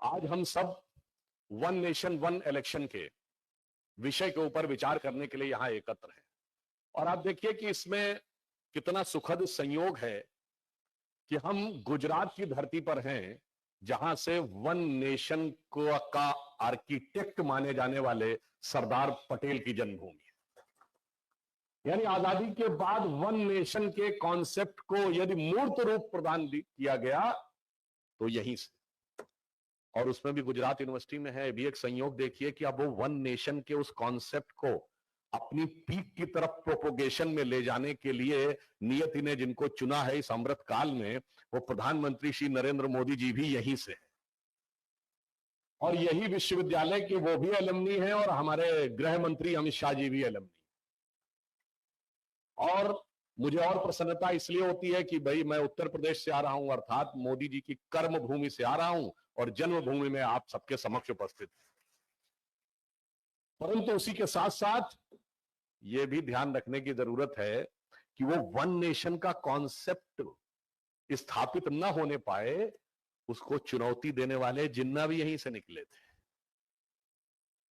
आज हम सब वन नेशन वन इलेक्शन के विषय के ऊपर विचार करने के लिए यहां एकत्र हैं। और आप देखिए कि इसमें कितना सुखद संयोग है कि हम गुजरात की धरती पर हैं, जहां से वन नेशन को का आर्किटेक्ट माने जाने वाले सरदार पटेल की जन्मभूमि है। यानी आजादी के बाद वन नेशन के कॉन्सेप्ट को यदि मूर्त रूप प्रदान किया गया तो यहीं से, और उसमें भी गुजरात यूनिवर्सिटी में है। भी एक संयोग देखिए कि अब वो वन नेशन के उस कॉन्सेप्ट को अपनी पीक की तरफ प्रोपोगेशन में ले जाने के लिए नियति ने जिनको चुना है इस अमृत काल में, वो प्रधानमंत्री श्री नरेंद्र मोदी जी भी यहीं से है। और यही विश्वविद्यालय के वो भी एलमनी हैं और हमारे गृह मंत्री अमित शाह जी भी एलमनी। और मुझे और प्रसन्नता इसलिए होती है कि भाई मैं उत्तर प्रदेश से आ रहा हूं, अर्थात मोदी जी की कर्म भूमि से आ रहा हूं और जन्मभूमि में आप सबके समक्ष उपस्थित हैं। परंतु उसी के साथ साथ यह भी ध्यान रखने की जरूरत है कि वो वन नेशन का कॉन्सेप्ट स्थापित न होने पाए, उसको चुनौती देने वाले जिन्ना भी यहीं से निकले थे।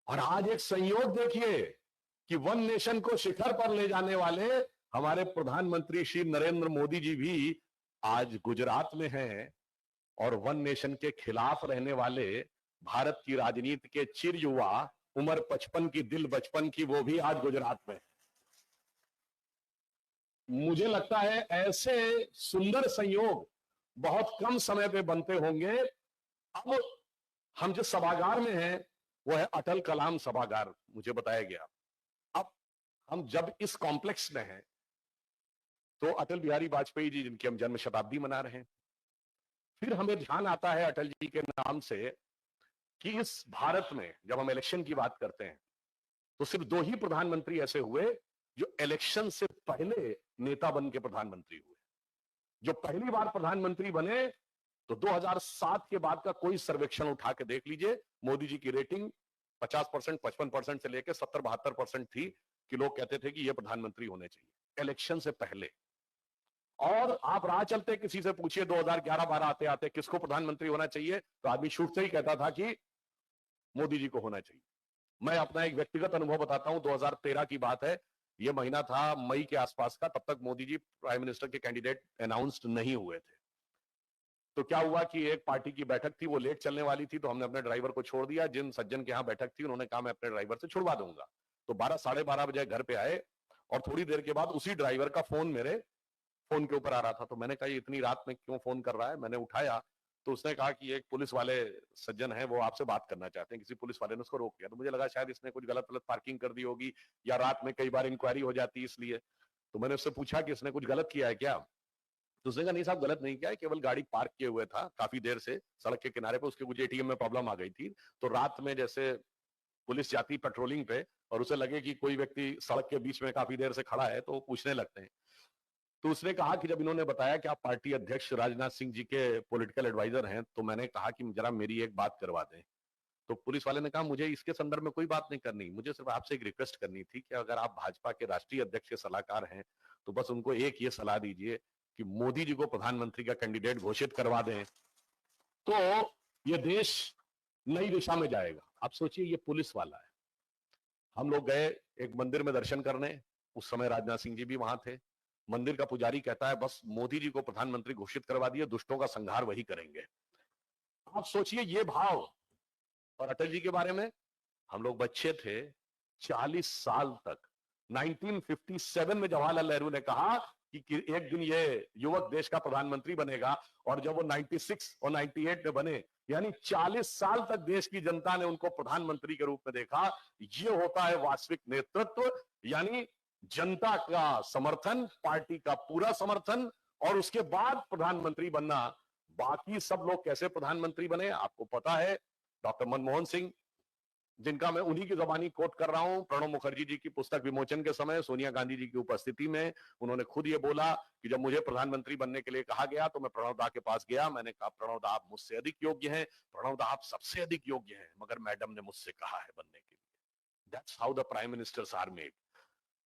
और आज एक संयोग देखिए कि वन नेशन को शिखर पर ले जाने वाले हमारे प्रधानमंत्री श्री नरेंद्र मोदी जी भी आज गुजरात में हैं, और वन नेशन के खिलाफ रहने वाले भारत की राजनीति के चिर युवा, उम्र 55 की दिल बचपन की, वो भी आज गुजरात में है। मुझे लगता है ऐसे सुंदर संयोग बहुत कम समय पे बनते होंगे। अब हम जिस सभागार में हैं वो है अटल कलाम सभागार, मुझे बताया गया। अब हम जब इस कॉम्प्लेक्स में हैं तो अटल बिहारी वाजपेयी जी, जिनकी हम जन्म शताब्दी मना रहे हैं, फिर हमें ध्यान आता है अटल जी के नाम से कि इस भारत में जब हम इलेक्शन की बात करते हैं तो सिर्फ 2 ही प्रधानमंत्री ऐसे हुए जो इलेक्शन से पहले नेता बन के प्रधानमंत्री हुए। जो पहली बार प्रधानमंत्री बने तो 2007 के बाद का कोई सर्वेक्षण उठा के देख लीजिए, मोदी जी की रेटिंग 50%, 55% से लेकर 70-72% थी कि लोग कहते थे कि ये प्रधानमंत्री होने चाहिए इलेक्शन से पहले। और आप राह चलते किसी से पूछिए 2011-12 आते आते किसको प्रधानमंत्री होना चाहिए, तो आदमी शुरू से ही कहता था कि मोदी जी को होना चाहिए। मैं अपना एक व्यक्तिगत अनुभव बताता हूं, 2013 की बात है, यह महीना था मई के आसपास का, तब तक मोदी जी प्राइम मिनिस्टर के कैंडिडेट अनाउंस्ड नहीं हुए थे। तो क्या हुआ कि एक पार्टी की बैठक थी, वो लेट चलने वाली थी, तो हमने अपने ड्राइवर को छोड़ दिया। जिन सज्जन के यहां बैठक थी उन्होंने कहा मैं अपने ड्राइवर से छुड़वा दूंगा। तो 12 साढ़े 12 बजे घर पे आए और थोड़ी देर के बाद उसी ड्राइवर का फोन मेरे फोन के ऊपर आ रहा था। तो मैंने कहा ये इतनी रात में क्यों फोन कर रहा है। मैंने उठाया तो उसने कहा कि एक पुलिस वाले सज्जन हैं, वो आपसे बात करना चाहते हैं। किसी पुलिस वाले ने उसको रोक लिया। तो मुझे लगा शायद इसने कुछ गलत पार्किंग कर दी होगी, या रात में कई बार इंक्वायरी हो जाती है इसलिए। तो मैंने उससे पूछा कि इसने कुछ गलत किया है क्या। तो उसने कहा नहीं साहब, गलत नहीं किया है, केवल गाड़ी पार्क किए हुए था काफी देर से सड़क के किनारे पे, उसके कुछ एटीएम में प्रॉब्लम आ गई थी। तो रात में जैसे पुलिस जाती पेट्रोलिंग पे और उसे लगे कि कोई व्यक्ति सड़क के बीच में काफी देर से खड़ा है तो पूछने लगते हैं। तो उसने कहा कि जब इन्होंने बताया कि आप पार्टी अध्यक्ष राजनाथ सिंह जी के पॉलिटिकल एडवाइजर हैं, तो मैंने कहा कि जरा मेरी एक बात करवा दें। तो पुलिस वाले ने कहा मुझे इसके संदर्भ में कोई बात नहीं करनी, मुझे सिर्फ आपसे एक रिक्वेस्ट करनी थी कि अगर आप भाजपा के राष्ट्रीय अध्यक्ष के सलाहकार हैं तो बस उनको एक ये सलाह दीजिए कि मोदी जी को प्रधानमंत्री का कैंडिडेट घोषित करवा दें, तो ये देश नई दिशा में जाएगा। आप सोचिए ये पुलिस वाला है। हम लोग गए एक मंदिर में दर्शन करने, उस समय राजनाथ सिंह जी भी वहां थे। मंदिर का पुजारी कहता है बस मोदी जी को प्रधानमंत्री घोषित करवा दिए, दुष्टों का संहार वही करेंगे। आप सोचिए ये भाव। और अटल जी के बारे में, हम लोग बच्चे थे, 40 साल तक 1957 में जवाहरलाल नेहरू ने कहा कि एक दिन ये युवक देश का प्रधानमंत्री बनेगा, और जब वो 96 और 98 में बने, यानी 40 साल तक देश की जनता ने उनको प्रधानमंत्री के रूप में देखा। ये होता है वास्तविक नेतृत्व, यानी जनता का समर्थन, पार्टी का पूरा समर्थन, और उसके बाद प्रधानमंत्री बनना। बाकी सब लोग कैसे प्रधानमंत्री बने आपको पता है। डॉक्टर मनमोहन सिंह, जिनका मैं उन्हीं की जबानी कोट कर रहा हूं, प्रणब मुखर्जी जी की पुस्तक विमोचन के समय सोनिया गांधी जी की उपस्थिति में उन्होंने खुद ये बोला कि जब मुझे प्रधानमंत्री बनने के लिए कहा गया तो मैं प्रणब दा के पास गया। मैंने कहा प्रणब दा आप मुझसे अधिक योग्य हैं, प्रणब दा आप सबसे अधिक योग्य हैं, मगर मैडम ने मुझसे कहा है बनने के लिए। That's how the prime ministers are made.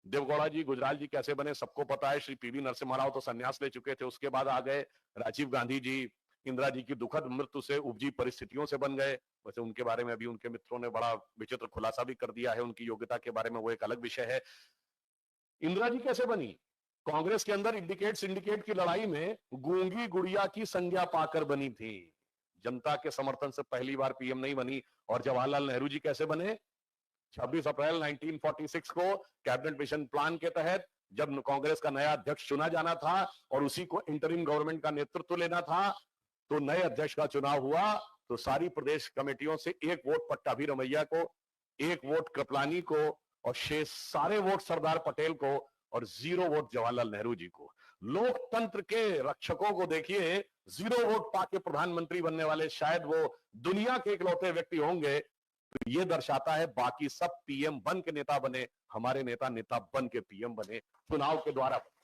Deve Gowda ji, Gujral ji कैसे बने सबको पता है। श्री पीवी नरसिम्हा राव तो संन्यास ले चुके थे, उसके बाद आ गए राजीव गांधी जी, इंदिरा जी की दुखद मृत्यु से उपजी परिस्थितियों से बन गए। वैसे उनके बारे में अभी उनके मित्रों ने बड़ा विचित्र खुलासा भी कर दिया है, उनकी योग्यता के बारे में, वो एक अलग विषय है। इंदिरा जी कैसे बनी? कांग्रेस के अंदर इंडिकेट सिंडिकेट की लड़ाई में गूंगी गुड़िया की संज्ञा पाकर बनी थी। जनता के समर्थन से पहली बार पीएम नहीं बनी। और जवाहरलाल नेहरू जी कैसे बने? 26 अप्रैल 1946 को कैबिनेट मिशन प्लान के तहत जब कांग्रेस का नया अध्यक्ष चुना जाना था और उसी को इंटरिम गवर्नमेंट का नेतृत्व लेना था, तो नए अध्यक्ष का चुनाव हुआ तो सारी प्रदेश कमेटियों से एक वोट पट्टाभी रमैया को, एक वोट कृपलानी को और शेष सारे वोट सरदार पटेल को और 0 वोट जवाहरलाल नेहरू जी को। लोकतंत्र के रक्षकों को देखिए, 0 वोट पाके प्रधानमंत्री बनने वाले शायद वो दुनिया के इकलौते व्यक्ति होंगे। तो ये दर्शाता है बाकी सब पीएम बन के नेता बने, हमारे नेता नेता बन के पीएम बने, चुनाव के द्वारा बने।